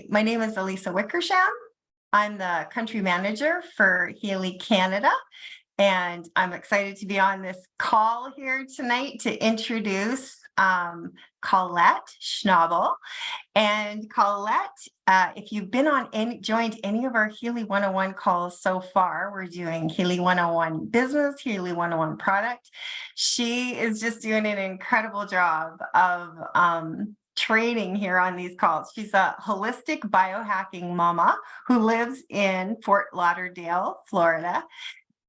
my name is Elisa Wickersham. I'm the country manager for Healy Canada, and I'm excited to be on this call here tonight to introduce Colette Schnabel. And Colette, if you've been on joined any of our Healy 101 calls so far, we're doing Healy 101 business, Healy 101 product. She is just doing an incredible job of training here on these calls. She's a holistic biohacking mama who lives in Fort Lauderdale, Florida.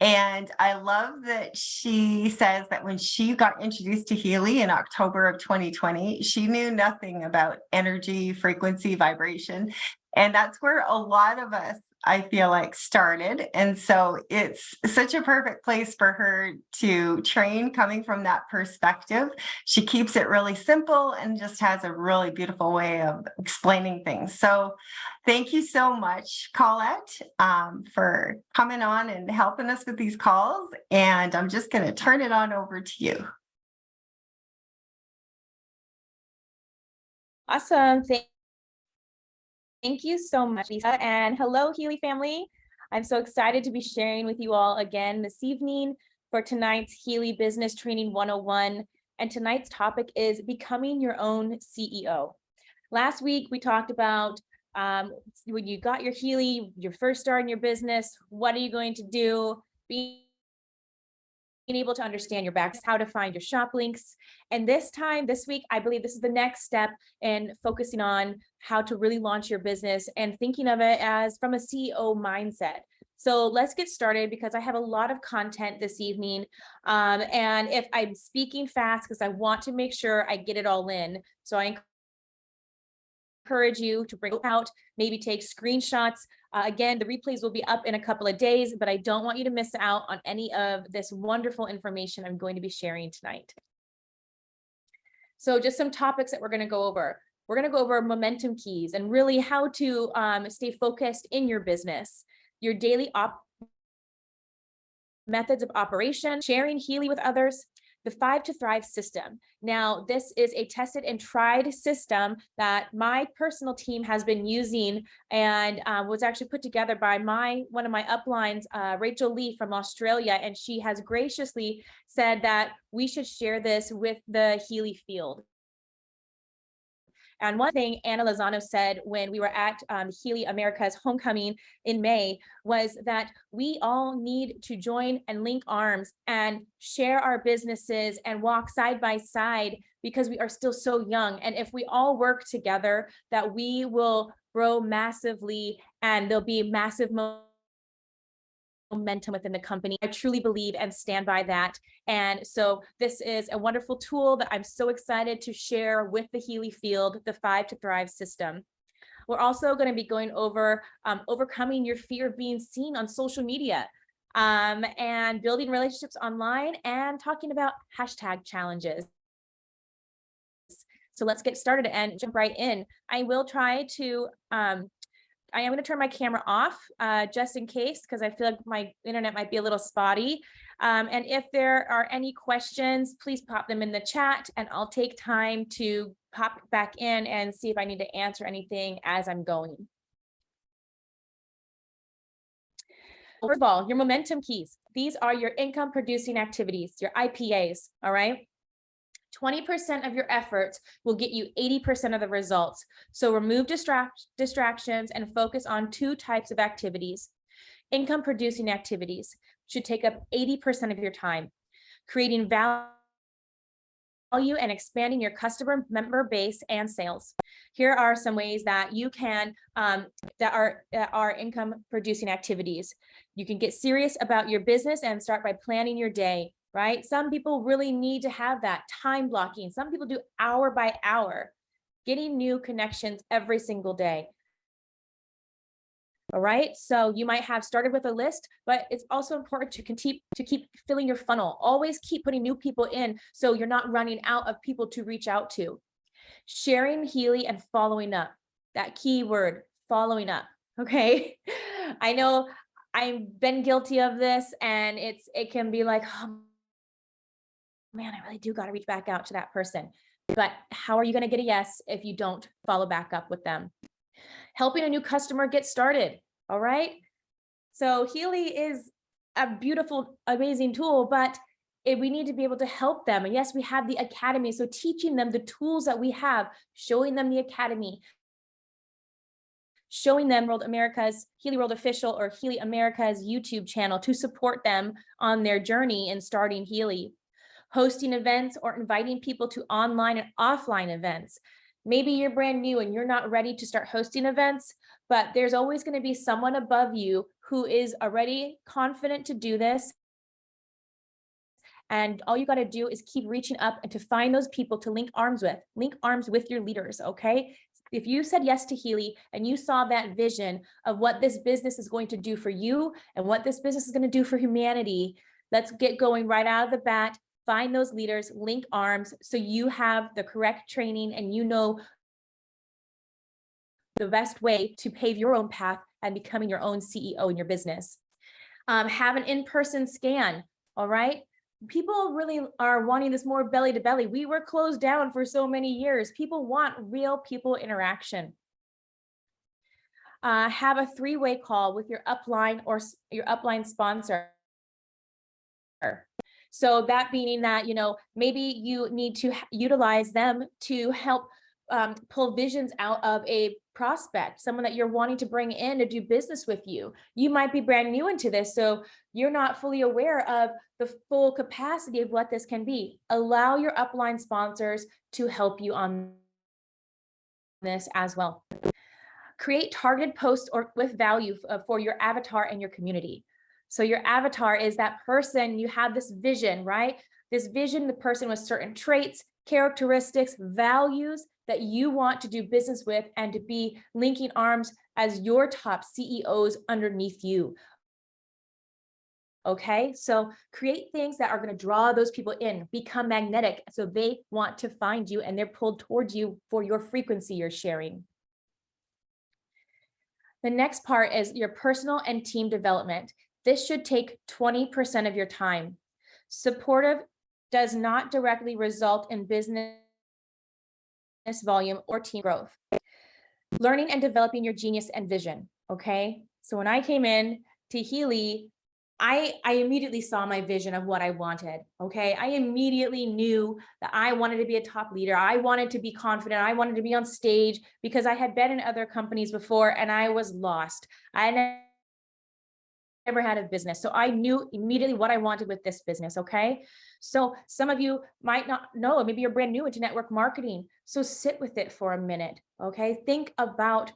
And I love that she says that when she got introduced to Healy in October of 2020, she knew nothing about energy, frequency, vibration. And that's where a lot of us, I feel like, started. And so it's such a perfect place for her to train coming from that perspective. She keeps it really simple and just has a really beautiful way of explaining things. So thank you so much, Colette, for coming on and helping us with these calls. And I'm just going to turn it on over to you. Awesome. Thank you so much, Lisa. And hello, Healy family. I'm so excited to be sharing with you all again this evening for tonight's Healy Business Training 101. And tonight's topic is becoming your own CEO. Last week, we talked about when you got your Healy, your first start in your business, what are you going to do? Being able to understand your backs, how to find your shop links. And this week, I believe this is the next step in focusing on how to really launch your business and thinking of it as from a CEO mindset. So let's get started because I have a lot of content this evening. And if I'm speaking fast, because I want to make sure I get it all in. So I encourage you to bring it out, maybe take screenshots. Again, the replays will be up in a couple of days, but I don't want you to miss out on any of this wonderful information I'm going to be sharing tonight. So just some topics that we're going to go over. We're going to go over momentum keys and really how to stay focused in your business, your daily methods of operation, sharing Healy with others, the 5 to Thrive system. Now, this is a tested and tried system that my personal team has been using and was actually put together by one of my uplines, Rachel Lee from Australia, and she has graciously said that we should share this with the Healy field. And one thing Anna Lozano said when we were at Healy America's homecoming in May was that we all need to join and link arms and share our businesses and walk side by side because we are still so young. And if we all work together, that we will grow massively and there'll be massive momentum within the company. I truly believe and stand by that. And so this is a wonderful tool that I'm so excited to share with the Healy field, the 5 to Thrive system. We're also going to be going over overcoming your fear of being seen on social media and building relationships online and talking about hashtag challenges. So let's get started and jump right in. I will try to I am going to turn my camera off just in case, because I feel like my internet might be a little spotty. And if there are any questions, please pop them in the chat and I'll take time to pop back in and see if I need to answer anything as I'm going. First of all, your momentum keys. These are your income producing activities, your IPAs, all right? 20% of your efforts will get you 80% of the results. So remove distractions and focus on 2 types of activities. Income producing activities should take up 80% of your time. Creating value and expanding your customer member base and sales. Here are some ways that you can, that are income producing activities. You can get serious about your business and start by planning your day. Right? Some people really need to have that time blocking. Some people do hour by hour, getting new connections every single day. All right. So you might have started with a list, but it's also important to keep filling your funnel. Always keep putting new people in so you're not running out of people to reach out to. Sharing Healy and following up. That key word, following up. Okay. I know I've been guilty of this and it can be like, oh, man, I really do got to reach back out to that person. But how are you going to get a yes if you don't follow back up with them? helping a new customer get started. All right. So Healy is a beautiful, amazing tool, but we need to be able to help them. And yes, we have the academy. So teaching them the tools that we have, showing them the academy, showing them World America's Healy World Official or Healy America's YouTube channel to support them on their journey in starting Healy, hosting events or inviting people to online and offline events. Maybe you're brand new and you're not ready to start hosting events, but there's always going to be someone above you who is already confident to do this. And all you got to do is keep reaching up and to find those people to link arms with your leaders. Okay. If you said yes to Healy and you saw that vision of what this business is going to do for you and what this business is going to do for humanity, let's get going right out of the bat. Find those leaders, link arms, so you have the correct training and you know the best way to pave your own path and becoming your own CEO in your business. Have an in-person scan, all right? People really are wanting this more belly to belly. We were closed down for so many years. People want real people interaction. Have a 3-way call with your upline or your upline sponsor. So that meaning that, maybe you need to utilize them to help pull visions out of a prospect, someone that you're wanting to bring in to do business with you. You might be brand new into this, so you're not fully aware of the full capacity of what this can be. Allow your upline sponsors to help you on this as well. Create targeted posts or with value for your avatar and your community. So your avatar is that person, you have this vision, right? This vision, the person with certain traits, characteristics, values that you want to do business with and to be linking arms as your top CEOs underneath you. Okay, so create things that are going to draw those people in, become magnetic, so they want to find you and they're pulled towards you for your frequency you're sharing. The next part is your personal and team development. This should take 20% of your time. Supportive does not directly result in business volume or team growth. Learning and developing your genius and vision. Okay, so when I came in to Healy, I immediately saw my vision of what I wanted. Okay, I immediately knew that I wanted to be a top leader. I wanted to be confident. I wanted to be on stage because I had been in other companies before and I was lost. I never had a business. So I knew immediately what I wanted with this business. Okay. So some of you might not know, maybe you're brand new into network marketing. So sit with it for a minute. Okay. Think about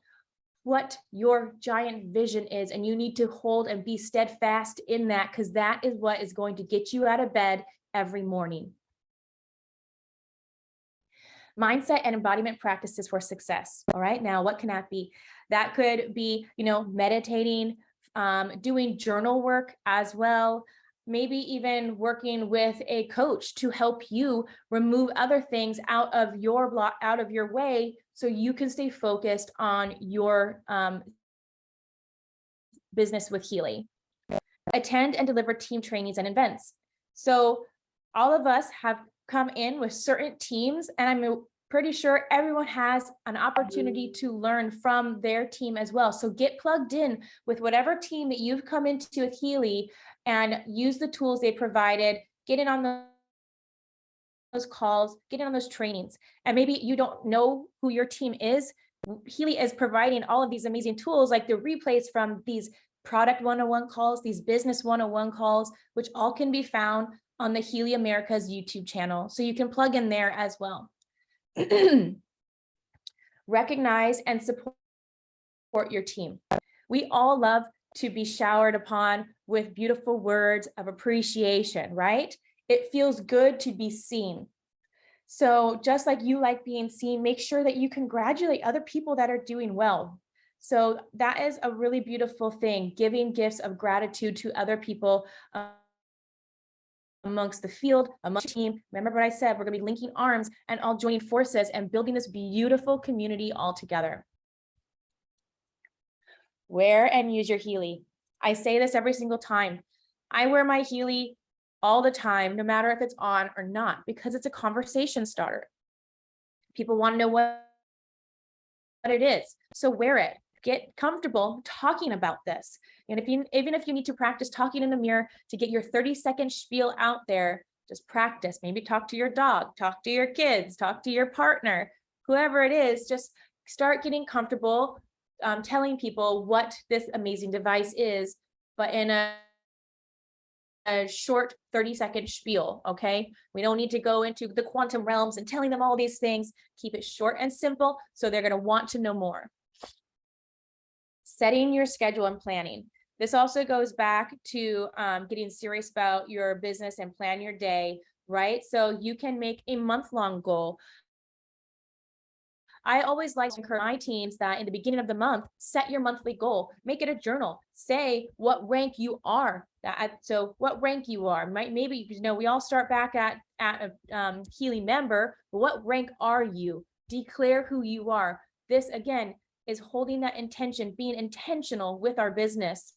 what your giant vision is, and you need to hold and be steadfast in that, because that is what is going to get you out of bed every morning. Mindset and embodiment practices for success. All right. Now, what can that be? That could be, meditating, doing journal work as well. Maybe even working with a coach to help you remove other things out of your way so you can stay focused on your business with Healy. Attend and deliver team trainings and events. So all of us have come in with certain teams, and I'm pretty sure everyone has an opportunity to learn from their team as well. So get plugged in with whatever team that you've come into with Healy and use the tools they provided. Get in on those calls, get in on those trainings. And maybe you don't know who your team is. Healy is providing all of these amazing tools, like the replays from these product 101 calls, these business 101 calls, which all can be found on the Healy America's YouTube channel. So you can plug in there as well. Recognize and support your team. We all love to be showered upon with beautiful words of appreciation, right? It feels good to be seen. So just like you like being seen, make sure that you congratulate other people that are doing well. So that is a really beautiful thing, giving gifts of gratitude to other people amongst the field, amongst the team. Remember what I said, we're going to be linking arms and all joining forces and building this beautiful community all together. Wear and use your Healy. I say this every single time. I wear my Healy all the time, no matter if it's on or not, because it's a conversation starter. People want to know what it is. So wear it. get comfortable talking about this. And even if you need to practice talking in the mirror to get your 30-second spiel out there, just practice. Maybe talk to your dog, talk to your kids, talk to your partner, whoever it is, just start getting comfortable telling people what this amazing device is, but in a short 30-second spiel, okay? We don't need to go into the quantum realms and telling them all these things. Keep it short and simple so they're going to want to know more. Setting your schedule and planning. This also goes back to getting serious about your business and plan your day, right? So you can make a month-long goal. I always like to encourage my teams that in the beginning of the month, set your monthly goal, make it a journal, say what rank you are. So what rank you are, maybe, we all start back at a Healy member, but what rank are you? Declare who you are. This again is holding that intention, being intentional with our business.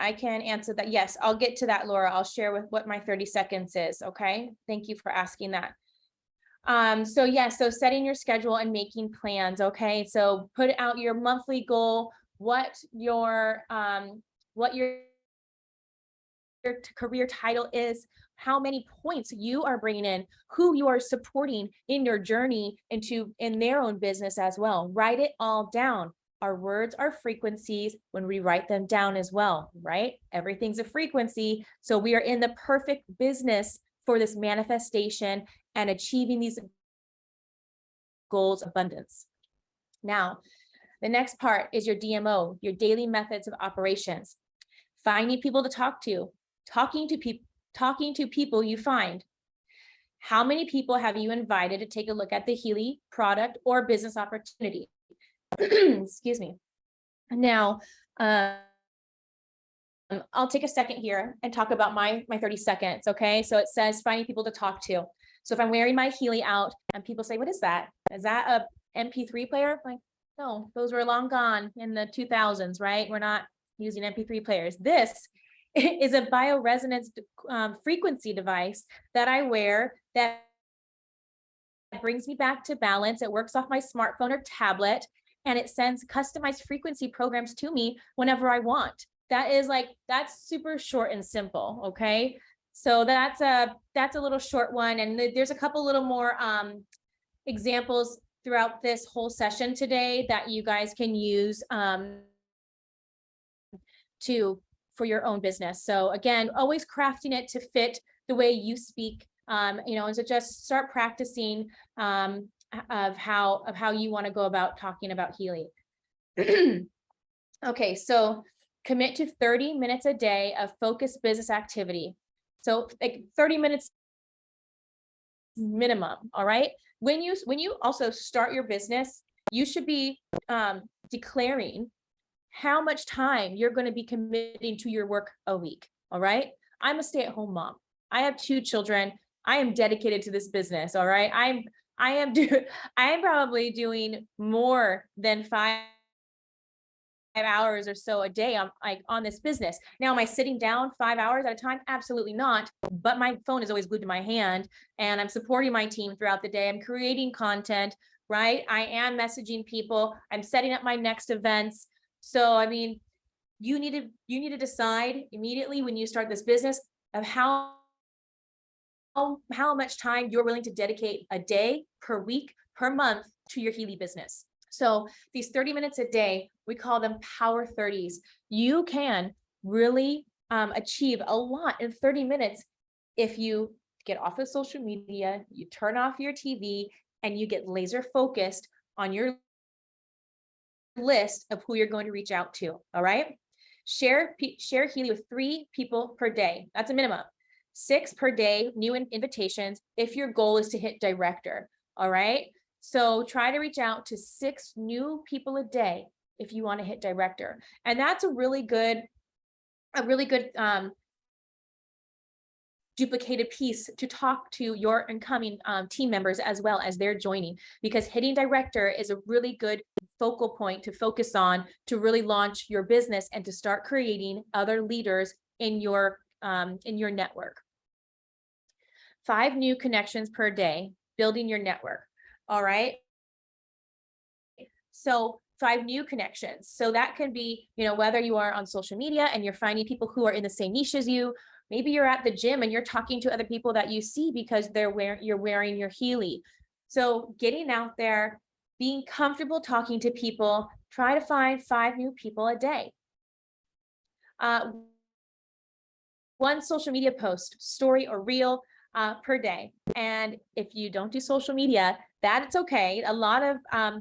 I can answer that. Yes, I'll get to that, Laura. I'll share with what my 30 seconds is. Okay. Thank you for asking that. So setting your schedule and making plans. Okay. So put out your monthly goal, what your career title is, how many points you are bringing in, who you are supporting in your journey in their own business as well. Write it all down. Our words are frequencies when we write them down as well, right? Everything's a frequency. So we are in the perfect business for this manifestation and achieving these goals of abundance. Now, the next part is your DMO, your daily methods of operations. Finding people to talk to, talking to people you find. How many people have you invited to take a look at the Healy product or business opportunity? Excuse me. Now, I'll take a second here and talk about my 30 seconds. Okay. So it says finding people to talk to. So if I'm wearing my Healy out and people say, what is that? Is that a MP3 player? I'm like, no, those were long gone in the 2000s, right? We're not using MP3 players. This is a bioresonance frequency device that I wear that brings me back to balance. It works off my smartphone or tablet, and it sends customized frequency programs to me whenever I want. That's super short and simple. Okay. So that's a little short one. And there's a couple little more examples throughout this whole session today that you guys can use for your own business. So again, always crafting it to fit the way you speak, and so just start practicing of how you want to go about talking about Healy. Okay, so commit to 30 minutes a day of focused business activity. So like 30 minutes minimum. All right. When you also start your business, you should be declaring how much time you're going to be committing to your work a week. All right. I'm a stay-at-home mom. I have 2 children. I am dedicated to this business. All right. I am probably doing more than 5 hours or so a day on this business. Now, am I sitting down 5 hours at a time? Absolutely not. But my phone is always glued to my hand, and I'm supporting my team throughout the day. I'm creating content, right? I am messaging people. I'm setting up my next events. So, I mean, you need to decide immediately when you start this business of how much time you're willing to dedicate a day, per week, per month to your Healy business. So these 30 minutes a day, we call them power 30s. You can really achieve a lot in 30 minutes if you get off of social media, you turn off your TV, and you get laser focused on your list of who you're going to reach out to. All right. Share Healy with 3 people per day. That's a minimum. 6 per day, new invitations, if your goal is to hit director. All right. So try to reach out to 6 new people a day if you want to hit director. And that's a really good duplicated piece to talk to your incoming team members as well as they're joining, because hitting director is a really good focal point to focus on to really launch your business and to start creating other leaders in your network. 5 new connections per day, building your network. All right. So 5 new connections. So that can be, whether you are on social media and you're finding people who are in the same niche as you, maybe you're at the gym and you're talking to other people that you see because you're wearing your Healy. So getting out there, being comfortable talking to people, try to find 5 new people a day. 1 social media post, story or reel per day. And if you don't do social media, that's okay. A lot of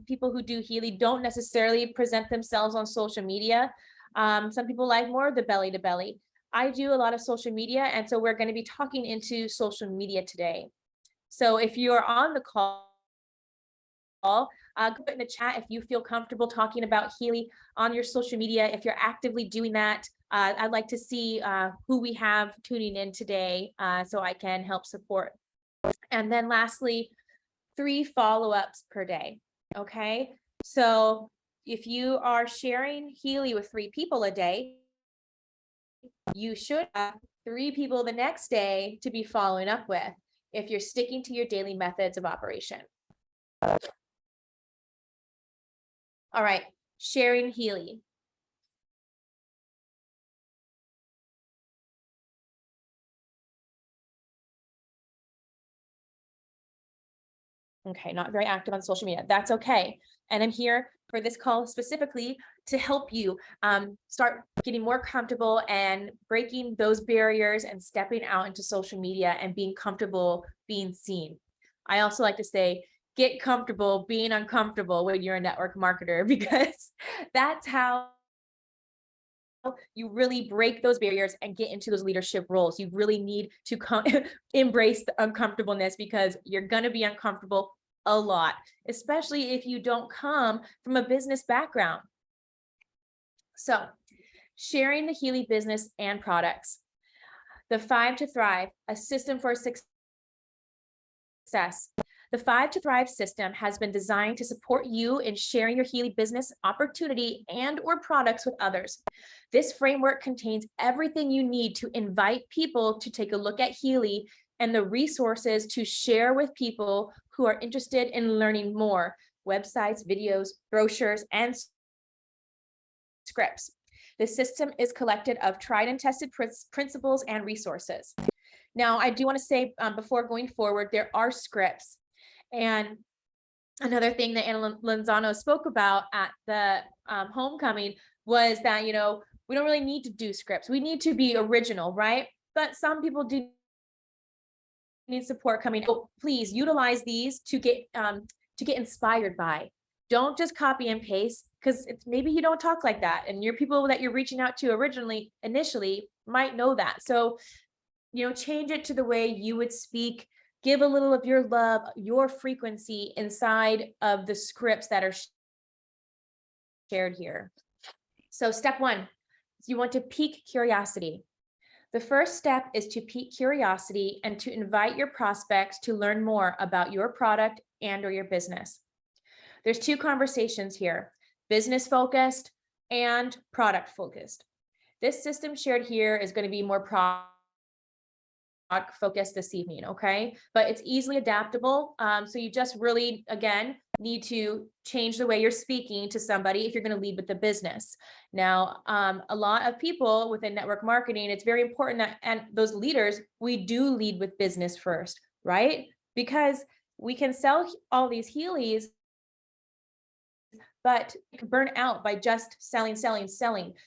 people who do Healy don't necessarily present themselves on social media. Some people like more the belly to belly. I do a lot of social media, and so we're going to be talking into social media today. So if you're on the call, go put in the chat if you feel comfortable talking about Healy on your social media. If you're actively doing that, I'd like to see who we have tuning in today so I can help support. And then lastly, 3 follow-ups per day. Okay, so if you are sharing Healy with 3 people a day, you should have 3 people the next day to be following up with if you're sticking to your daily methods of operation. All right, sharing Healy. Okay, not very active on social media. That's okay. And I'm here for this call specifically to help you start getting more comfortable and breaking those barriers and stepping out into social media and being comfortable being seen. I also like to say, get comfortable being uncomfortable when you're a network marketer, because that's how you really break those barriers and get into those leadership roles. You really need to embrace the uncomfortableness, because you're going to be uncomfortable a lot, especially if you don't come from a business background. So, sharing the Healy business and products. The 5 to Thrive, a system for success. The 5 to Thrive system has been designed to support you in sharing your Healy business opportunity and or products with others. This framework contains everything you need to invite people to take a look at Healy and the resources to share with people who are interested in learning more: websites, videos, brochures, and scripts. The system is collected of tried and tested principles and resources. Now, I do want to say before going forward, there are scripts. And another thing that Anna Lanzano spoke about at the homecoming was that, we don't really need to do scripts. We need to be original, right? But some people do need support coming. Oh, please utilize these to get inspired by. Don't just copy and paste, because maybe you don't talk like that, and your people that you're reaching out to initially might know that. So, change it to the way you would speak. Give a little of your love, your frequency inside of the scripts that are shared here. So step 1, you want to pique curiosity. The first step is to pique curiosity and to invite your prospects to learn more about your product and or your business. There's 2 conversations here: business focused and product focused. This system shared here is going to be more product focused this evening, okay? But it's easily adaptable. So you just really, again, need to change the way you're speaking to somebody if you're going to lead with the business. Now, a lot of people within network marketing, it's very important that, and those leaders, we do lead with business first, right? Because we can sell all these Healys, but you can burn out by just selling.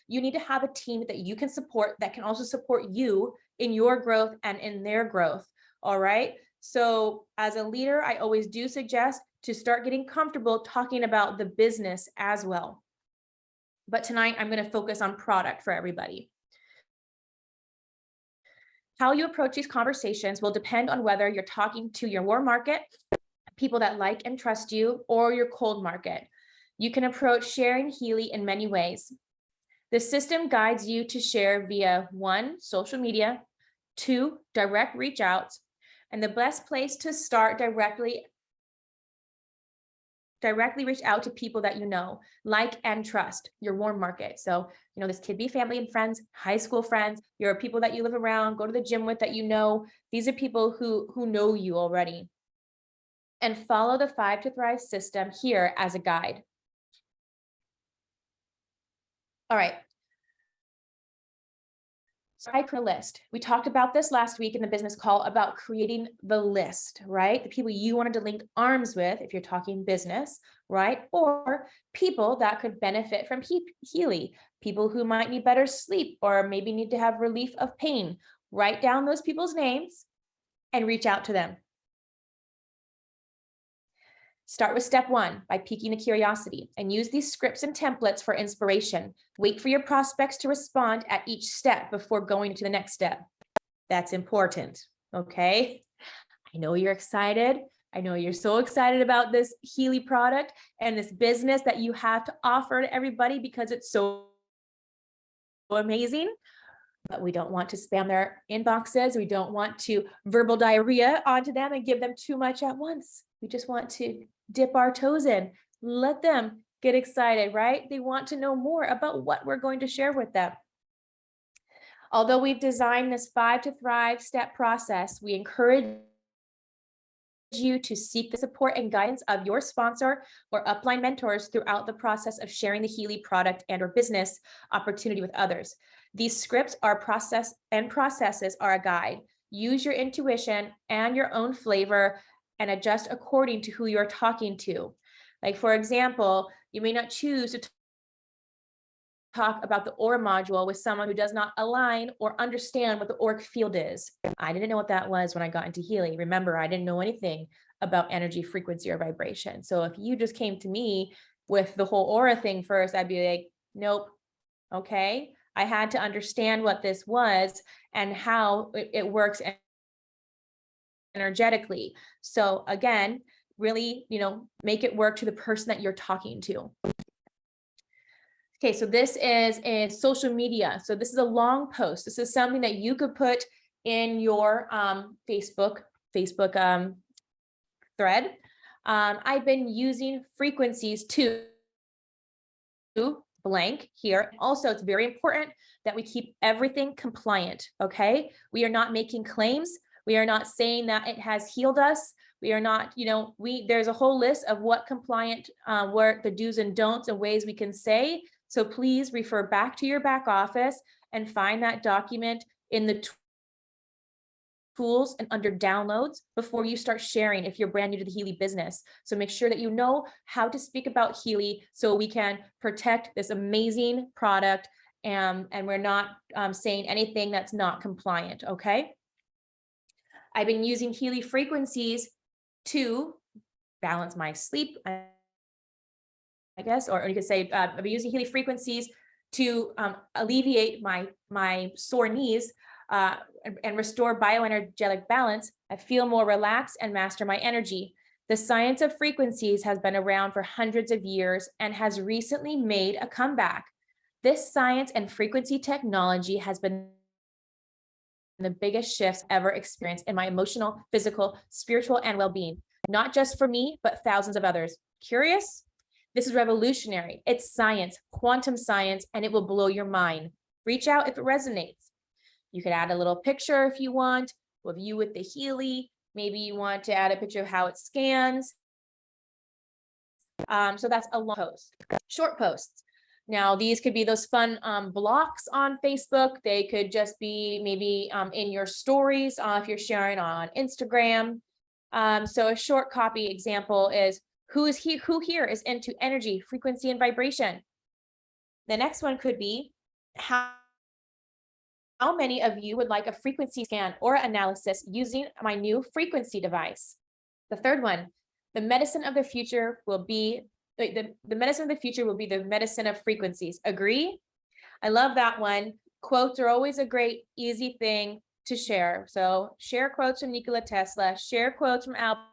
You need to have a team that you can support, that can also support you in your growth and in their growth. All right. So as a leader, I always do suggest to start getting comfortable talking about the business as well. But tonight I'm going to focus on product for everybody. How you approach these conversations will depend on whether you're talking to your warm market, people that like and trust you, or your cold market. You can approach sharing Healy in many ways. The system guides you to share via 1, social media, 2, direct reach outs, and the best place to start directly directly reach out to people that you know, like and trust, your warm market. So, this could be family and friends, high school friends, your people that you live around, go to the gym with that you know. These are people who know you already. And follow the 5 to Thrive system here as a guide. All right. Micro list. We talked about this last week in the business call about creating the list, right? The people you wanted to link arms with if you're talking business, right? Or people that could benefit from Healy, people who might need better sleep or maybe need to have relief of pain. Write down those people's names and reach out to them. Start with step 1 by piquing the curiosity and use these scripts and templates for inspiration. Wait for your prospects to respond at each step before going to the next step. That's important, okay? I know you're excited. I know you're so excited about this Healy product and this business that you have to offer to everybody because it's so amazing. But we don't want to spam their inboxes. We don't want to verbal diarrhea onto them and give them too much at once. We just want to dip our toes in, let them get excited, right? They want to know more about what we're going to share with them. Although we've designed this 5 to Thrive step process, we encourage you to seek the support and guidance of your sponsor or upline mentors throughout the process of sharing the Healy product and or business opportunity with others. These scripts are processes are a guide. Use your intuition and your own flavor and adjust according to who you're talking to. Like, for example, you may not choose to talk about the aura module with someone who does not align or understand what the auric field is. I didn't know what that was when I got into Healy. Remember, I didn't know anything about energy, frequency, or vibration. So if you just came to me with the whole aura thing first, I'd be like, nope. Okay. I had to understand what this was and how it works energetically. So again, really, make it work to the person that you're talking to. Okay, so this is a social media. So this is a long post. This is something that you could put in your Facebook thread. I've been using frequencies to blank here. Also, it's very important that we keep everything compliant, okay? We are not making claims. We are not saying that it has healed us. We are not, there's a whole list of what compliant work, the do's and don'ts and ways we can say. So please refer back to your back office and find that document in the tools and under downloads before you start sharing if you're brand new to the Healy business. So make sure that you know how to speak about Healy so we can protect this amazing product and we're not saying anything that's not compliant, okay? I've been using Healy frequencies to balance my sleep, I guess, or you could say I've been using Healy frequencies to alleviate my sore knees and restore bioenergetic balance. I feel more relaxed and master my energy. The science of frequencies has been around for hundreds of years and has recently made a comeback. This science and frequency technology has been the biggest shifts ever experienced in my emotional, physical, spiritual, and well-being, not just for me, but thousands of others. Curious? This is revolutionary. It's science, quantum science, and it will blow your mind. Reach out if it resonates. You could add a little picture if you want of you with the Healy. Maybe you want to add a picture of how it scans. So that's a long post. Short posts. Now, these could be those fun blocks on Facebook. They could just be maybe in your stories if you're sharing on Instagram. So a short copy example is, who here is into energy, frequency, and vibration? The next one could be, how many of you would like a frequency scan or analysis using my new frequency device? The third one, the medicine of the future will be the medicine of the future will be the medicine of frequencies. Agree? I love that one. Quotes are always a great, easy thing to share. So share quotes from Nikola Tesla, share quotes from Albert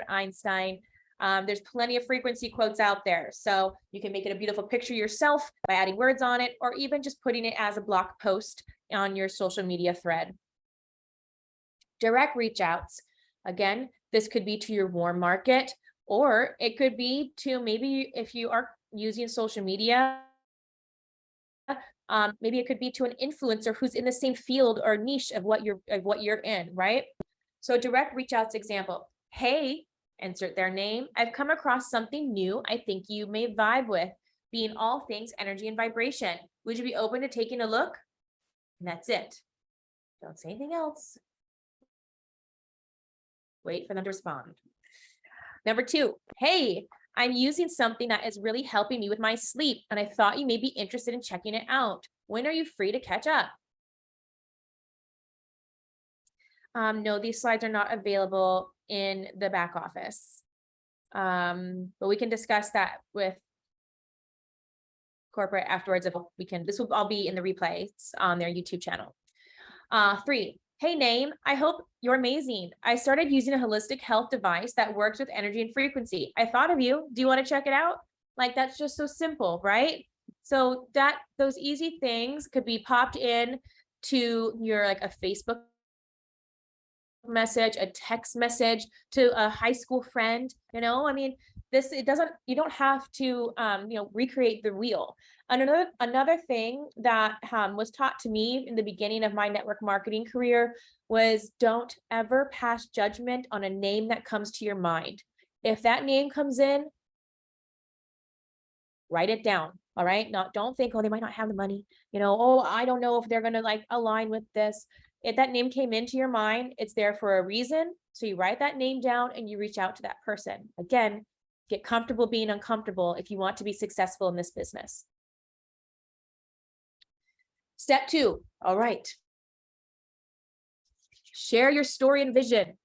Einstein. There's plenty of frequency quotes out there. So you can make it a beautiful picture yourself by adding words on it, or even just putting it as a blog post on your social media thread. Direct reach outs. Again, this could be to your warm market Or it could be to maybe if you are using social media, maybe it could be to an influencer who's in the same field or niche of what you're in, right? So direct reach out's example. Hey, insert their name. I've come across something new I think you may vibe with, being all things energy and vibration. Would you be open to taking a look? And that's it. Don't say anything else. Wait for them to respond. Number 2, hey, I'm using something that is really helping me with my sleep, and I thought you may be interested in checking it out. When are you free to catch up? No, these slides are not available in the back office. But we can discuss that with corporate afterwards if we can. This will all be in the replays on their YouTube channel. 3, hey name, I hope you're amazing. I started using a holistic health device that works with energy and frequency. I thought of you. Do you want to check it out? Like, that's just so simple, right? So those easy things could be popped in to your like a Facebook message, a text message to a high school friend. I mean, you don't have to recreate the wheel. Another thing that was taught to me in the beginning of my network marketing career was don't ever pass judgment on a name that comes to your mind. If that name comes in, write it down. All right. Don't think, oh, they might not have the money. Oh, I don't know if they're going to like align with this. If that name came into your mind, it's there for a reason. So you write that name down and you reach out to that person. Again, get comfortable being uncomfortable if you want to be successful in this business. Step 2. All right. Share your story and vision.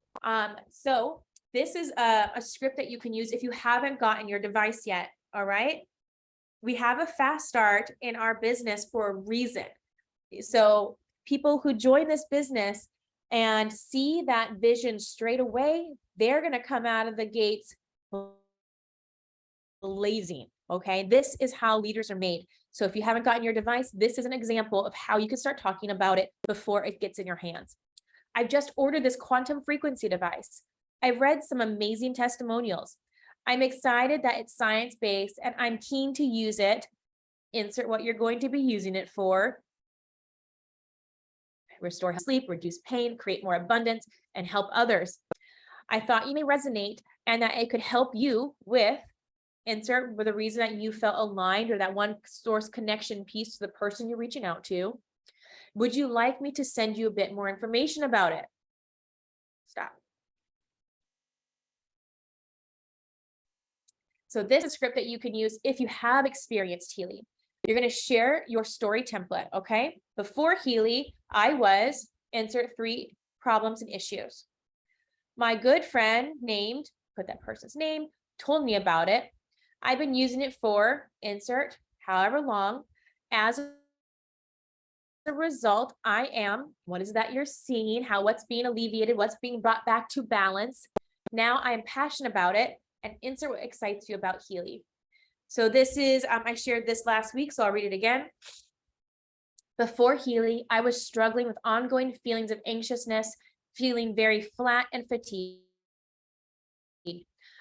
So this is a script that you can use if you haven't gotten your device yet. All right. We have a fast start in our business for a reason. So people who join this business and see that vision straight away, they're going to come out of the gates blazing. Okay. This is how leaders are made. So if you haven't gotten your device, this is an example of how you can start talking about it before it gets in your hands. I've just ordered this quantum frequency device. I've read some amazing testimonials. I'm excited that it's science-based and I'm keen to use it. Insert what you're going to be using it for. Restore sleep, reduce pain, create more abundance, and help others. I thought you may resonate and that it could help you with insert with the reason that you felt aligned or that one source connection piece to the person you're reaching out to. Would you like me to send you a bit more information about it? Stop. So this is a script that you can use if you have experienced Healy. You're going to share your story template, okay? Before Healy, I was, insert 3 problems and issues. My good friend named, put that person's name, told me about it. I've been using it for, insert, however long. As a result, I am, what is that you're seeing? What's being alleviated? What's being brought back to balance? Now I am passionate about it, and insert what excites you about Healy. So this is, I shared this last week, so I'll read it again. Before Healy, I was struggling with ongoing feelings of anxiousness, feeling very flat and fatigued.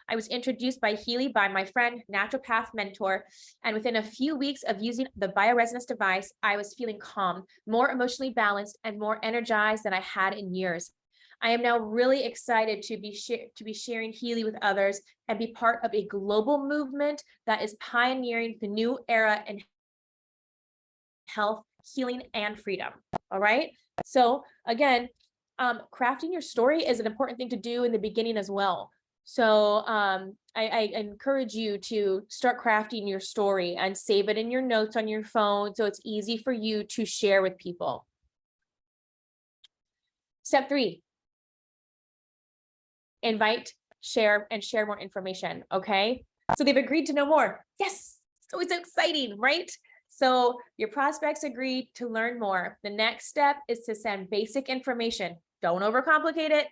I was introduced by Healy by my friend, naturopath mentor, and within a few weeks of using the bioresonance device, I was feeling calm, more emotionally balanced, and more energized than I had in years. I am now really excited to be sharing Healy with others and be part of a global movement that is pioneering the new era in health, healing, and freedom. All right. So again, crafting your story is an important thing to do in the beginning as well. So I encourage you to start crafting your story and save it in your notes on your phone so it's easy for you to share with people. Step 3. Invite, share, and share more information. Okay. So they've agreed to know more. Yes. So it's exciting, right? So your prospects agreed to learn more. The next step is to send basic information. Don't overcomplicate it.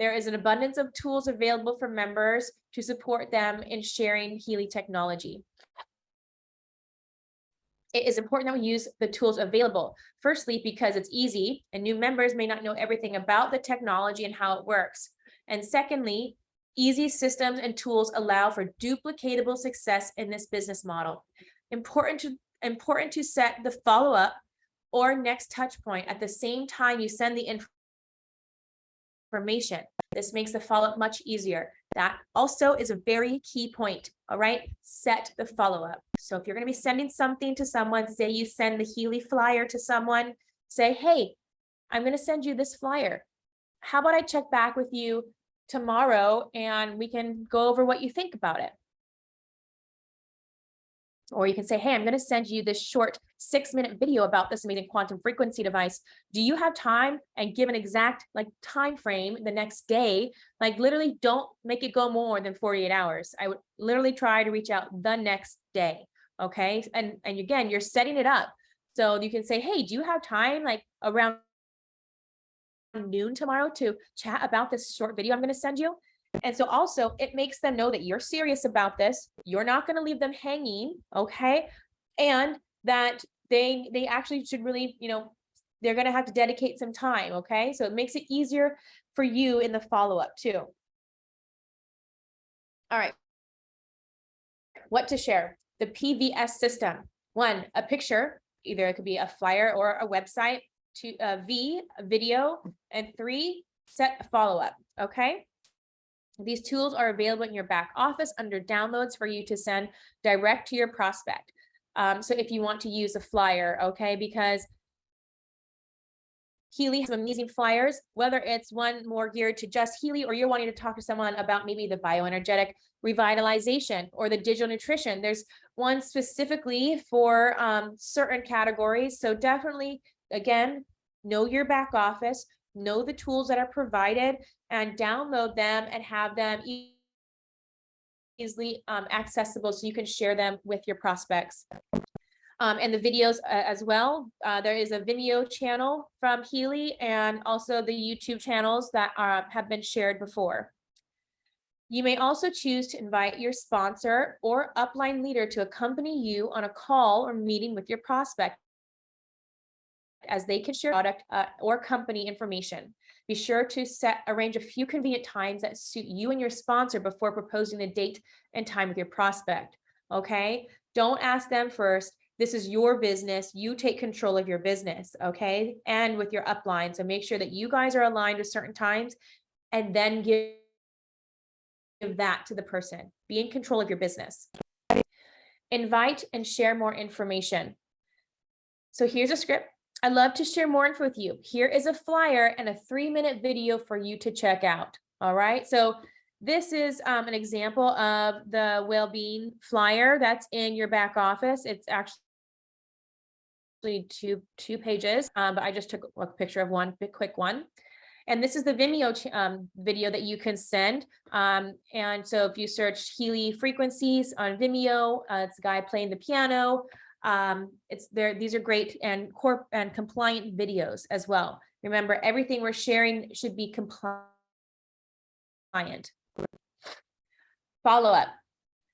There is an abundance of tools available for members to support them in sharing Healy technology. It is important that we use the tools available. Firstly, because it's easy and new members may not know everything about the technology and how it works. And secondly, Easy systems and tools allow for duplicatable success in this business model. Important to set the follow-up or next touch point at the same time you send the information. This makes the follow-up much easier. That also is a very key point. All right, set the follow-up. So if you're going to be sending something to someone, say you send the Healy flyer to someone, say, hey, I'm going to send you this flyer. How about I check back with you tomorrow and we can go over what you think about it? Or you can say, hey, I'm going to send you this short 6-minute video about this amazing quantum frequency device. Do you have time? And give an exact time frame the next day. Literally don't make it go more than 48 hours. I would literally try to reach out the next day. Okay. And again, you're setting it up. So you can say, hey, do you have time around noon tomorrow to chat about this short video I'm going to send you? And so also it makes them know that you're serious about this. You're not going to leave them hanging. Okay. And that they actually should really, they're going to have to dedicate some time. Okay. So it makes it easier for you in the follow-up too. All right. What to share? The PVS system. 1, a picture, either it could be a flyer or a website. 2, a video, and 3, set a follow-up. Okay. These tools are available in your back office under downloads for you to send direct to your prospect. So if you want to use a flyer, okay, because Healy has amazing flyers, whether it's one more geared to just Healy or you're wanting to talk to someone about maybe the bioenergetic revitalization or the digital nutrition. There's one specifically for certain categories. So definitely, again, know your back office, know the tools that are provided, and download them and have them easily accessible so you can share them with your prospects. And the videos as well. There is a Vimeo channel from Healy and also the YouTube channels that have been shared before. You may also choose to invite your sponsor or upline leader to accompany you on a call or meeting with your prospect, as they can share product or company information. Be sure to arrange a few convenient times that suit you and your sponsor before proposing the date and time with your prospect. Okay? Don't ask them first. This is your business. You take control of your business. Okay? And with your upline. So make sure that you guys are aligned with certain times and then give that to the person. Be in control of your business. Invite and share more information. So here's a script. I'd love to share more info with you. Here is a flyer and a 3-minute video for you to check out. All right. So this is an example of the well-being flyer that's in your back office. It's actually two pages, but I just took a picture of one quick one. And this is the Vimeo video that you can send. And so if you search Healy frequencies on Vimeo, it's a guy playing the piano. It's there. These are great and compliant videos as well. Remember, everything we're sharing should be compliant. Follow up.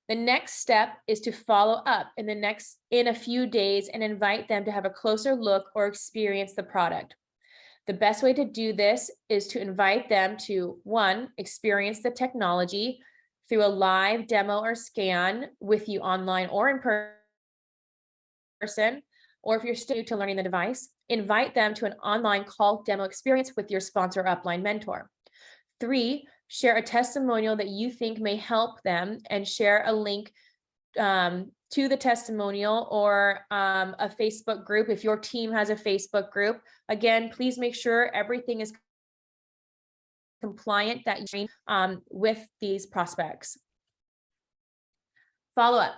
The next step is to follow up in a few days and invite them to have a closer look or experience the product. The best way to do this is to invite them to 1, experience the technology through a live demo or scan with you online or in person, or if you're still new to learning the device, invite them to an online call demo experience with your sponsor upline mentor. 3, share a testimonial that you think may help them and share a link to the testimonial or a Facebook group. If your team has a Facebook group, again, please make sure everything is compliant that you with these prospects. Follow up.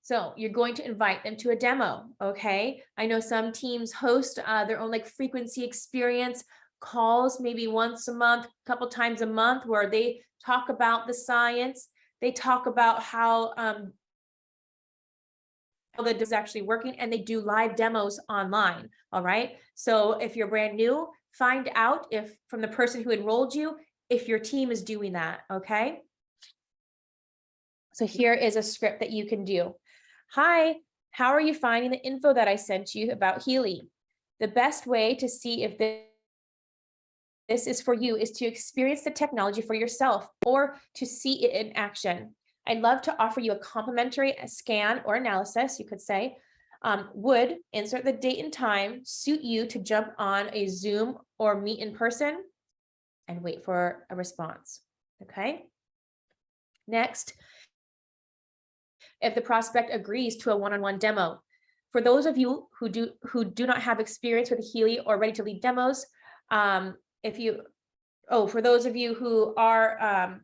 So you're going to invite them to a demo. Okay. I know some teams host their own frequency experience calls, maybe once a month, a couple times a month, where they talk about the science. They talk about how that is actually working, and they do live demos online. All right. So if you're brand new, find out if from the person who enrolled you, if your team is doing that. Okay. So here is a script that you can do. Hi, how are you finding the info that I sent you about Healy? The best way to see if this is for you, is to experience the technology for yourself or to see it in action. I'd love to offer you a complimentary scan or analysis, you could say. Would insert the date and time suit you to jump on a Zoom or meet in person? And wait for a response. Okay. Next, if the prospect agrees to a one-on-one demo. For those of you who do not have experience with Healy or ready to lead demos, for those of you who are,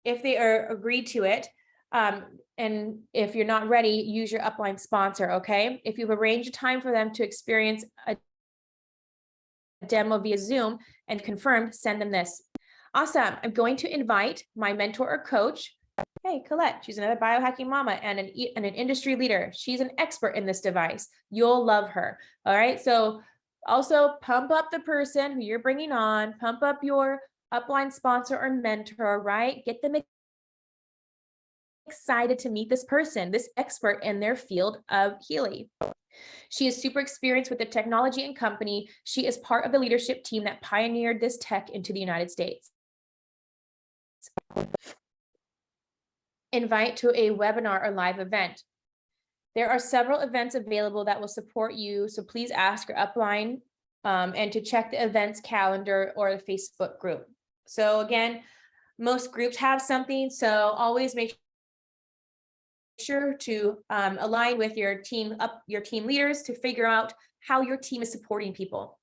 if they are agreed to it, and if you're not ready, use your upline sponsor, okay? If you've arranged a time for them to experience a demo via Zoom and confirmed, send them this. Awesome. I'm going to invite my mentor or coach. Hey, Colette, she's another biohacking mama and an industry leader. She's an expert in this device. You'll love her. All right. So also pump up the person who you're bringing on, pump up your upline sponsor or mentor, right? Get them excited to meet this person, this expert in their field of Healy. She is super experienced with the technology and company. She is part of the leadership team that pioneered this tech into the United States. Invite to a webinar or live event. There are several events available that will support you, so please ask your upline and to check the events calendar or the Facebook group. So again, most groups have something, so always make sure to align with your team leaders to figure out how your team is supporting people.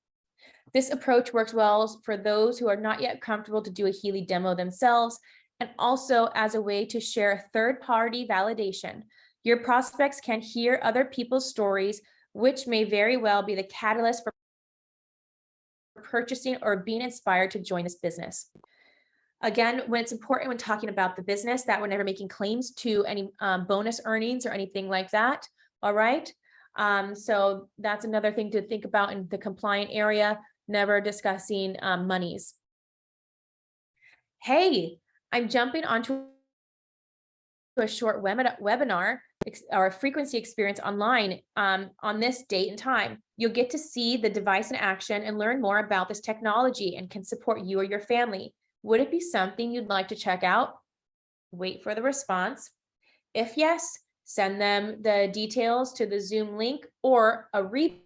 This approach works well for those who are not yet comfortable to do a Healy demo themselves, and also as a way to share third-party validation. Your prospects can hear other people's stories, which may very well be the catalyst for purchasing or being inspired to join this business. Again, when it's important when talking about the business that we're never making claims to any bonus earnings or anything like that. All right. So that's another thing to think about in the compliant area, never discussing monies. Hey, I'm jumping onto a short webinar or a frequency experience online on this date and time. You'll get to see the device in action and learn more about this technology and can support you or your family. Would it be something you'd like to check out? Wait for the response. If yes, send them the details to the Zoom link or a replay,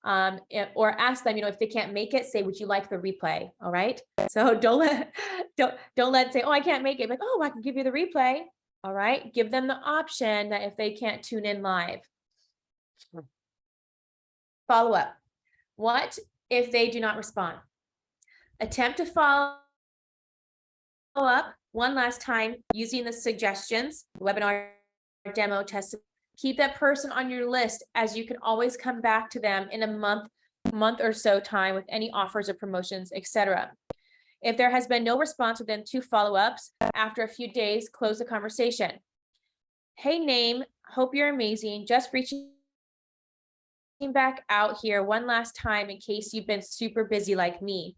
or ask them, if they can't make it, say, would you like the replay? All right. So don't let say, oh, I can't make it. Like, oh, I can give you the replay. All right. Give them the option that if they can't tune in live. Follow up. What if they do not respond? Attempt to follow up one last time using the suggestions, webinar, demo, test. Keep that person on your list, as you can always come back to them in a month or so time with any offers or promotions, etc. If there has been no response within 2 follow-ups, after a few days, close the conversation. Hey, name, hope you're amazing. Just reaching back out here one last time in case you've been super busy like me.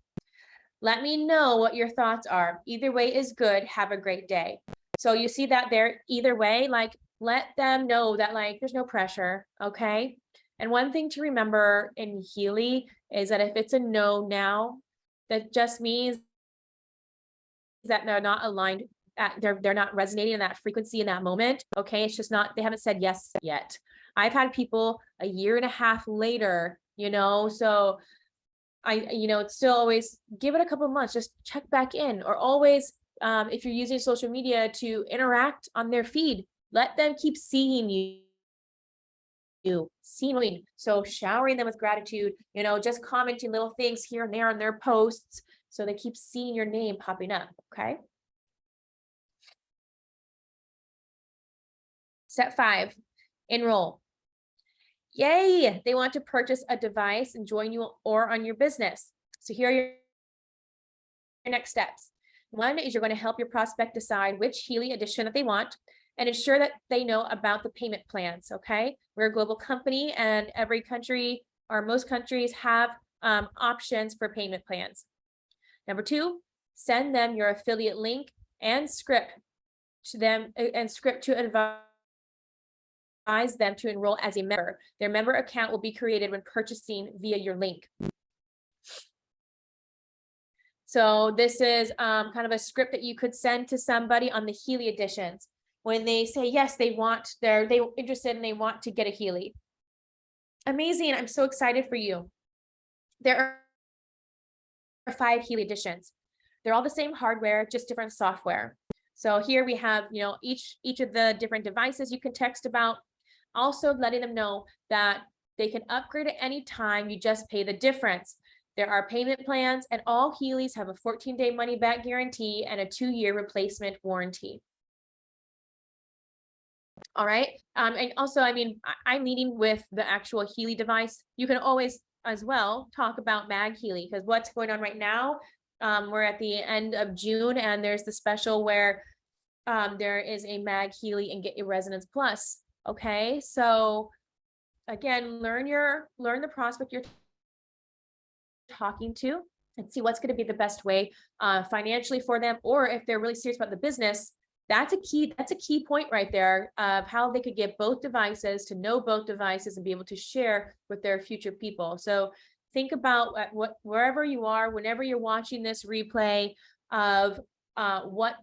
Let me know what your thoughts are. Either way is good. Have a great day. So you see that there, either way, like, let them know that, like, there's no pressure. Okay. And one thing to remember in Healy is that if it's a no now, that just means that they're not aligned, they're not resonating in that frequency in that moment. Okay. It's just not, they haven't said yes yet. I've had people a year and a half later, so it's still always give it a couple of months, just check back in, or always, if you're using social media to interact on their feed, let them keep seeing you, so showering them with gratitude, just commenting little things here and there on their posts, so they keep seeing your name popping up. Okay. Step 5, enroll. Yay, they want to purchase a device and join you or on your business. So here are your next steps. One is you're going to help your prospect decide which Healy edition that they want and ensure that they know about the payment plans. Okay. We're a global company and every country or most countries have options for payment plans. Number 2, send them your affiliate link and script to them to advise them to enroll as a member. Their member account will be created when purchasing via your link. So this is kind of a script that you could send to somebody on the Healy editions. When they say, yes, they're interested and they want to get a Healy. Amazing. I'm so excited for you. There are 5 Healy editions. They're all the same hardware, just different software. So here we have, each of the different devices you can text about. Also letting them know that they can upgrade at any time. You just pay the difference. There are payment plans, and all Healys have a 14-day money-back guarantee and a 2-year replacement warranty. All right. And also, I'm meeting with the actual Healy device. You can always as well talk about Mag Healy, because what's going on right now, we're at the end of June, and there's the special where there is a Mag Healy and Get Your Resonance Plus. Okay, so again, learn the prospect you're talking to and see what's going to be the best way financially for them, or if they're really serious about the business. That's a key point right there of how they could get both devices, to know both devices and be able to share with their future people. So think about wherever you are, whenever you're watching this replay, of what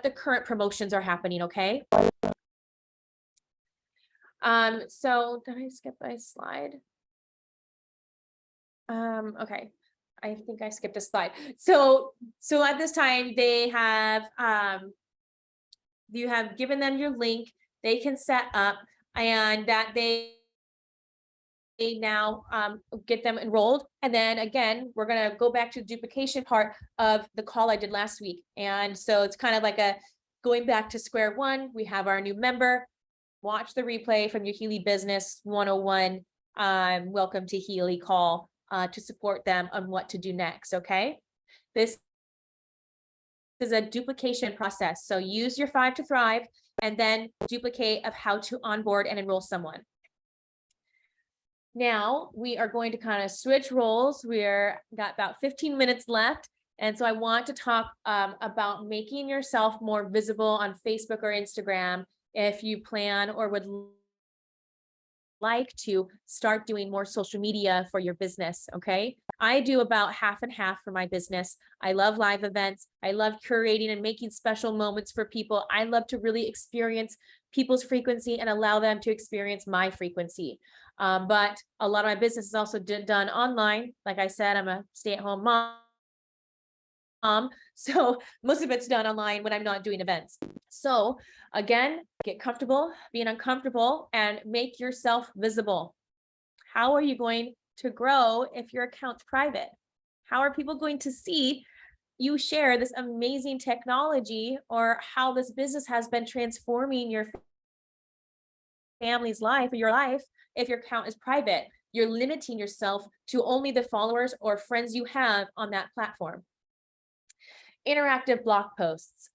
the current promotions are happening. Okay. So did I skip my slide? Okay. I think I skipped a slide. So at this time they have, you have given them your link, they can set up, and that they now get them enrolled. And then again, we're going to go back to the duplication part of the call I did last week. And so it's kind of like going back to square one. We have our new member. Watch the replay from your Healy Business 101 Welcome to Healy call to support them on what to do next. Okay. This is a duplication process. So use your 5 to thrive, and then duplicate of how to onboard and enroll someone. Now we are going to kind of switch roles. We're got about 15 minutes left. And so I want to talk about making yourself more visible on Facebook or Instagram if you plan or would like to start doing more social media for your business. Okay. I do about half and half for my business. I love live events. I love curating and making special moments for people. I love to really experience people's frequency and allow them to experience my frequency. But a lot of my business is also done online. Like I said, I'm a stay-at-home mom. So most of it's done online when I'm not doing events. So again, get comfortable being uncomfortable and make yourself visible. How are you going to grow if your account's private? How are people going to see you share this amazing technology, or how this business has been transforming your family's life or your life if your account is private? You're limiting yourself to only the followers or friends you have on that platform. Interactive blog posts.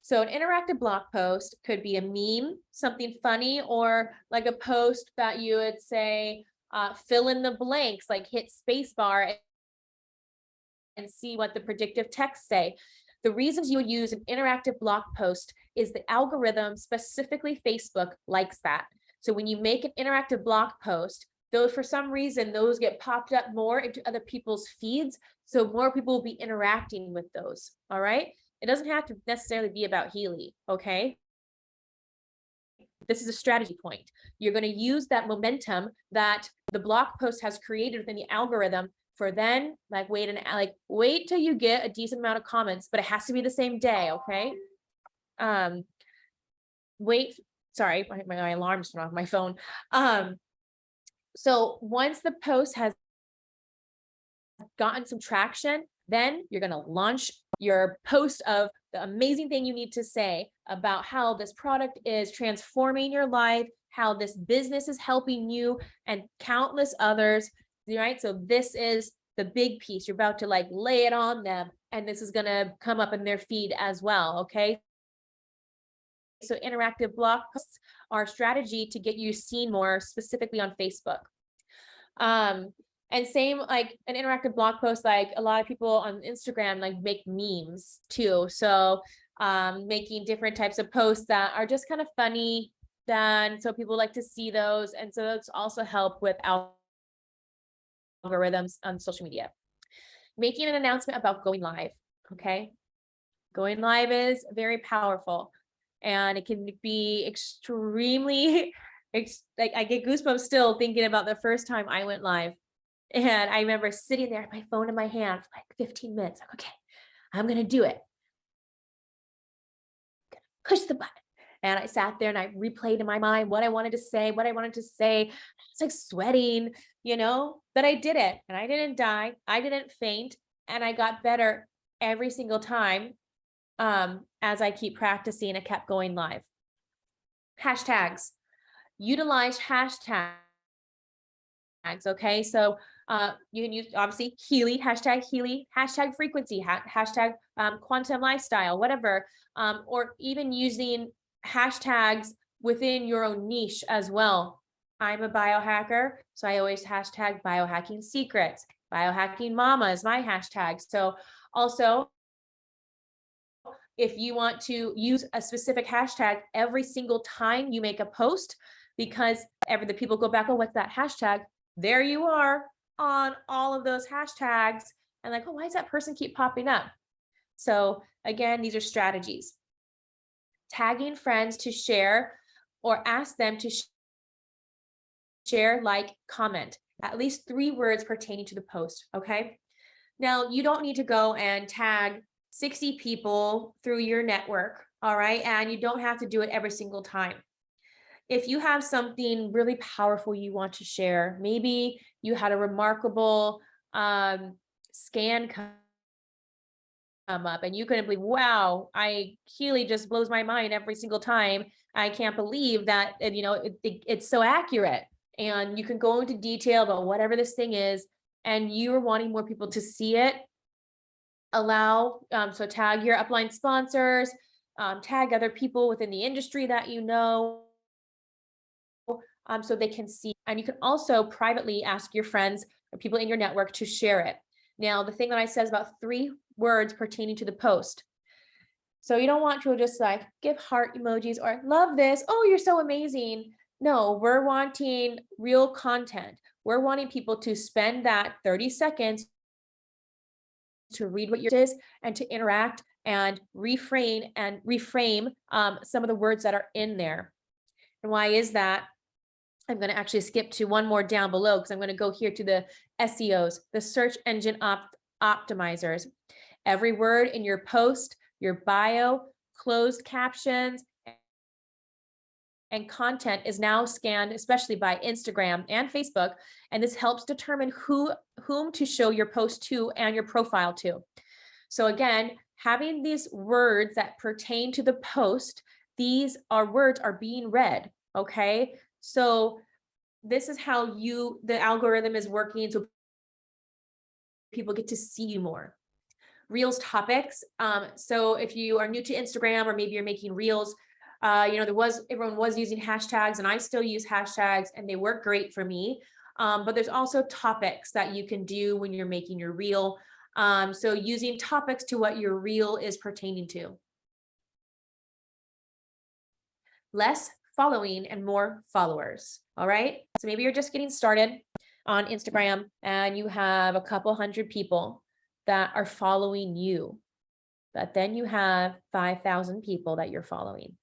So an interactive blog post could be a meme, something funny, or like a post that you would say, fill in the blanks, like hit spacebar and see what the predictive text say. The reasons you would use an interactive blog post is the algorithm, specifically Facebook, likes that. So when you make an interactive blog post, those, for some reason, those get popped up more into other people's feeds. So more people will be interacting with those. All right. It doesn't have to necessarily be about Healy. Okay. This is a strategy point. You're going to use that momentum that the blog post has created within the algorithm for then wait till you get a decent amount of comments, but it has to be the same day. Okay. Sorry, my alarm just went off my phone. So once the post has gotten some traction, then you're going to launch your post of the amazing thing you need to say about how this product is transforming your life, how this business is helping you and countless others, right? So this is the big piece. You're about to lay it on them, and this is going to come up in their feed as well. Okay. So interactive blog posts are a strategy to get you seen more specifically on Facebook. And same like an interactive blog post, like a lot of people on Instagram make memes too. So making different types of posts that are just kind of funny, then so people like to see those. And so that's also help with algorithms on social media. making an announcement about going live. Okay. Going live is very powerful, and it can be extremely, like I get goosebumps still thinking about the first time I went live. And I remember sitting there, my phone in my hand for like 15 minutes. Like, okay, I'm going to do it. Push the button. And I sat there and I replayed in my mind what I wanted to say. I was like sweating, but I did it, and I didn't die. I didn't faint, and I got better every single time. As I keep practicing, I kept going live. Hashtags. Utilize hashtags. Okay. So you can use obviously Healy, hashtag frequency, hashtag quantum lifestyle, whatever. Or even using hashtags within your own niche as well. I'm a biohacker, so I always hashtag biohacking secrets. Biohacking mama is my hashtag. So also, if you want to use a specific hashtag every single time you make a post, because the people go back, oh, what's that hashtag? There you are on all of those hashtags, and like, oh, why does that person keep popping up? So again, these are strategies. Tagging friends to share, or ask them to share, like, comment, at least 3 words pertaining to the post. Okay. Now you don't need to go and tag 60 people through your network. All right. And you don't have to do it every single time. If you have something really powerful you want to share, maybe you had a remarkable scan come up and you couldn't believe, wow, Healy just blows my mind every single time. I can't believe that, it's so accurate. And you can go into detail about whatever this thing is, and you're wanting more people to see it. So tag your upline sponsors, tag other people within the industry that so they can see. And you can also privately ask your friends or people in your network to share it. Now, the thing that I said is about 3 words pertaining to the post. So you don't want to just like give heart emojis or love this, oh, you're so amazing. No, we're wanting real content. We're wanting people to spend that 30 seconds to read what yours is and to interact and reframe some of the words that are in there. And why is that? I'm going to actually skip to one more down below, because I'm going to go here to the SEOs, the search engine optimizers. Every word in your post, your bio, closed captions, and content is now scanned, especially by Instagram and Facebook. And this helps determine whom to show your post to and your profile to. So again, having these words that pertain to the post, these are words are being read. Okay. So this is how the algorithm is working. So people get to see you more. Reels topics. So if you are new to Instagram, or maybe you're making reels, everyone was using hashtags, and I still use hashtags, and they work great for me. But there's also topics that you can do when you're making your reel. So using topics to what your reel is pertaining to. Less following and more followers. All right. So maybe you're just getting started on Instagram and you have a couple hundred people that are following you, but then you have 5,000 people that you're following.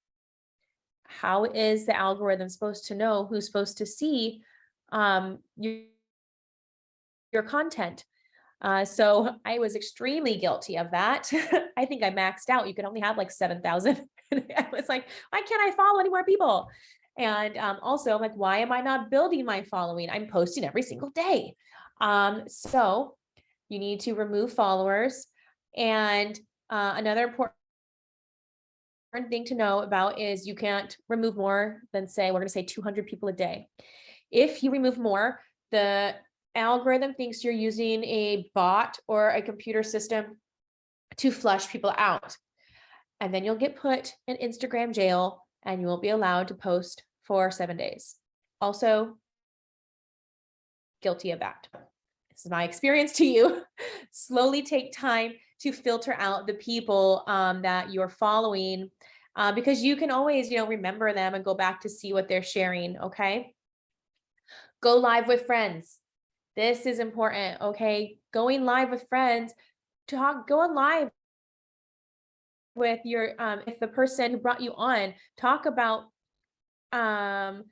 How is the algorithm supposed to know who's supposed to see your content? So I was extremely guilty of that. I think I maxed out. You could only have like 7,000. I was like, why can't I follow any more people? And also I'm like, why am I not building my following? I'm posting every single day. So you need to remove followers. And another important thing to know about is you can't remove more than, we're going to say 200 people a day. If you remove more, the algorithm thinks you're using a bot or a computer system to flush people out. And then you'll get put in Instagram jail and you won't be allowed to post for 7 days. Also, guilty of that. This is my experience to you. Slowly take time to filter out the people that you're following, because you can always, remember them and go back to see what they're sharing. Okay. Go live with friends. This is important. Okay. going live with friends, go on live with your, if the person who brought you on, talk about the,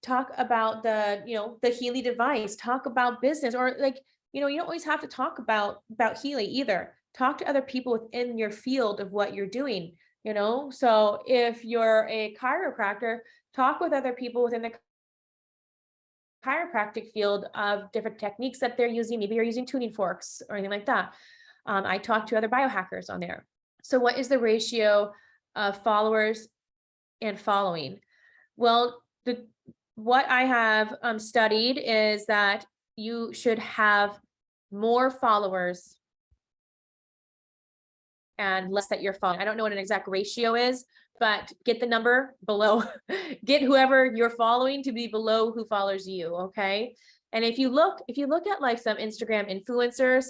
the Healy device, talk about business, or like, you don't always have to talk about Healy either. Talk to other people within your field of what you're doing, So if you're a chiropractor, talk with other people within the chiropractic field of different techniques that they're using. Maybe you're using tuning forks or anything like that. I talk to other biohackers on there. So what is the ratio of followers and following? Well, what I have studied is that you should have more followers and less that you're following. I don't know what an exact ratio is, but get the number below, get whoever you're following to be below who follows you, okay? And if you look at like some Instagram influencers,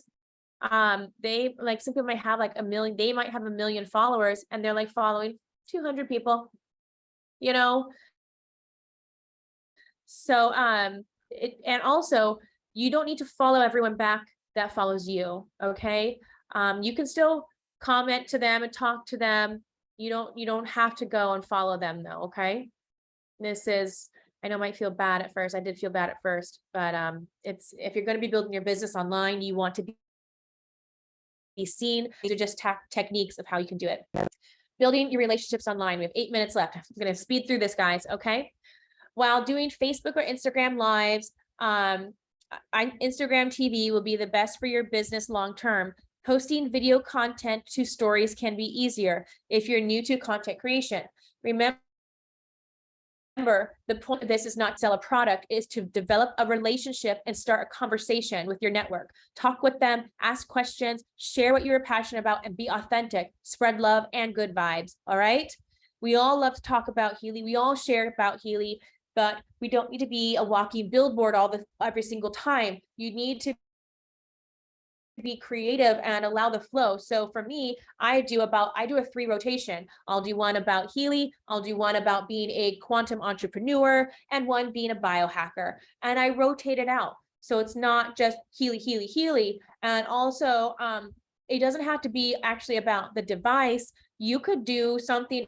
they like, some people might have like 1 million, they might have 1 million followers and they're like following 200 people, So, and also you don't need to follow everyone back that follows you, okay? You can still comment to them and talk to them. You don't have to go and follow them though, okay? This is, I know it might feel bad at first. I did feel bad at first, but it's, if you're going to be building your business online, you want to be seen. These are just techniques of how you can do it. Building your relationships online. We have 8 minutes left. I'm going to speed through this, guys, okay? While doing Facebook or Instagram lives, Instagram TV will be the best for your business long-term. Posting video content to stories can be easier if you're new to content creation. Remember, the point of this is not to sell a product, is to develop a relationship and start a conversation with your network. Talk with them, ask questions, share what you're passionate about, and be authentic. Spread love and good vibes, all right? We all love to talk about Healy. We all share about Healy, but we don't need to be a walking billboard every single time. You need to be creative and allow the flow. So for me, I do a 3 rotation. I'll do one about Healy, I'll do one about being a quantum entrepreneur, and one being a biohacker. And I rotate it out. So it's not just Healy, Healy, Healy. And also, it doesn't have to be actually about the device. You could do something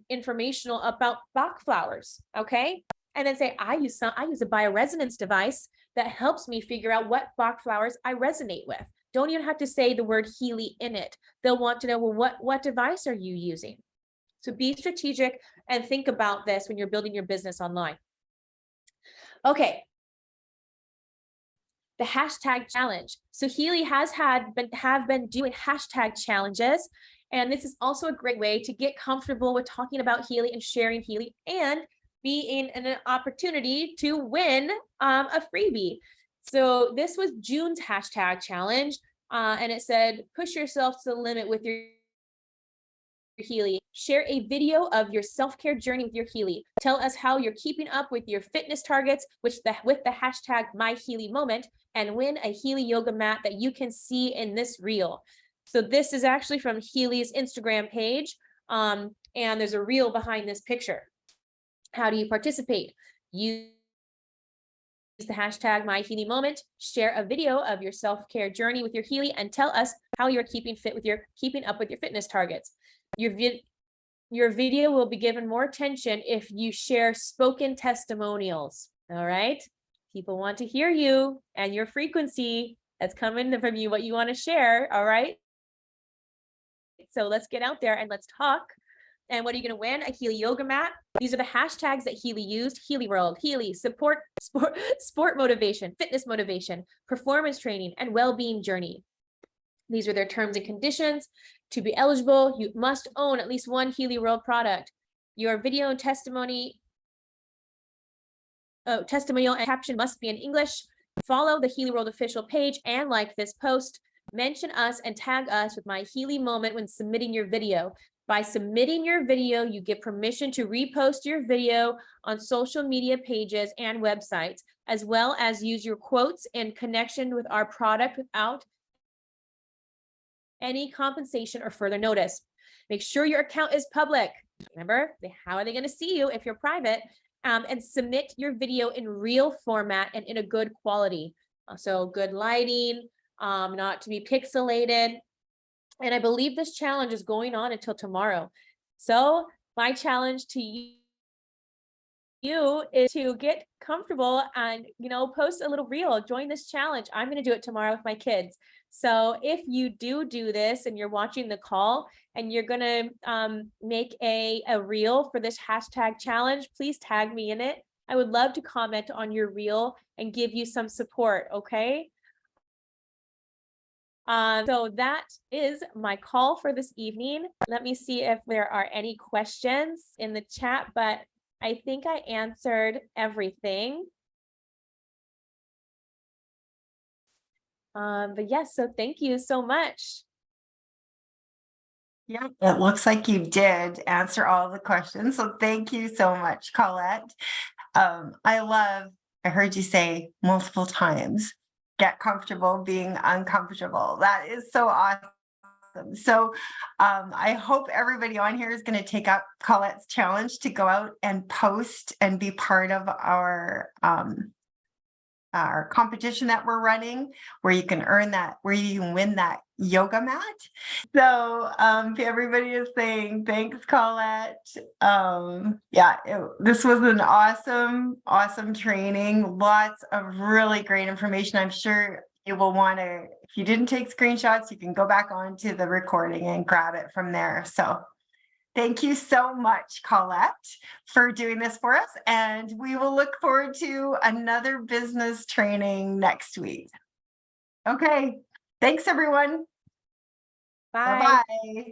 informational about Bach flowers, okay? And then say, I use a bioresonance device that helps me figure out what Bach flowers I resonate with. Don't even have to say the word Healy in it. They'll want to know, well, what device are you using? So be strategic and think about this when you're building your business online. Okay. The hashtag challenge. So Healy have been doing hashtag challenges. And this is also a great way to get comfortable with talking about Healy and sharing Healy, and being an opportunity to win a freebie. So this was June's hashtag challenge, and it said, push yourself to the limit with your Healy. Share a video of your self-care journey with your Healy. Tell us how you're keeping up with your fitness targets with the hashtag myhealymoment, and win a Healy yoga mat that you can see in this reel. So this is actually from Healy's Instagram page, and there's a reel behind this picture. How do you participate? Use the hashtag myhealymoment, share a video of your self-care journey with your Healy, and tell us how you're keeping up with your fitness targets. Your video will be given more attention if you share spoken testimonials. All right. People want to hear you and your frequency that's coming from you, what you want to share. All right. So let's get out there and let's talk. And what are you going to win? A Healy yoga mat. These are the hashtags that Healy used: Healy World, Healy, sport motivation, fitness motivation, performance training, and well-being journey. These are their terms and conditions. To be eligible, you must own at least one Healy World product. Your video and testimonial and caption must be in English. Follow the Healy World official page and like this post. Mention us and tag us with My Healy Moment when submitting your video. By submitting your video, you get permission to repost your video on social media pages and websites, as well as use your quotes in connection with our product without any compensation or further notice. Make sure your account is public. Remember, how are they going to see you if you're private? And submit your video in real format and in a good quality. So good lighting, not to be pixelated. And I believe this challenge is going on until tomorrow. So my challenge to you is to get comfortable and, post a little reel, join this challenge. I'm going to do it tomorrow with my kids. So if you do this and you're watching the call and you're going to make a reel for this hashtag challenge, please tag me in it. I would love to comment on your reel and give you some support. Okay. So that is my call for this evening. Let me see if there are any questions in the chat, but I think I answered everything. But yes, so thank you so much. Yeah, it looks like you did answer all the questions. So thank you so much, Colette. I heard you say multiple times, get comfortable being uncomfortable. That is so awesome. So I hope everybody on here is going to take up Colette's challenge to go out and post and be part of our competition that we're running, where you can win that yoga mat. So everybody is saying thanks, Colette. This was an awesome training. Lots of really great information. I'm sure you will want to, if you didn't take screenshots, you can go back onto the recording and grab it from there. So thank you so much, Colette, for doing this for us. And we will look forward to another business training next week. Okay. Thanks, everyone. Bye. Bye-bye.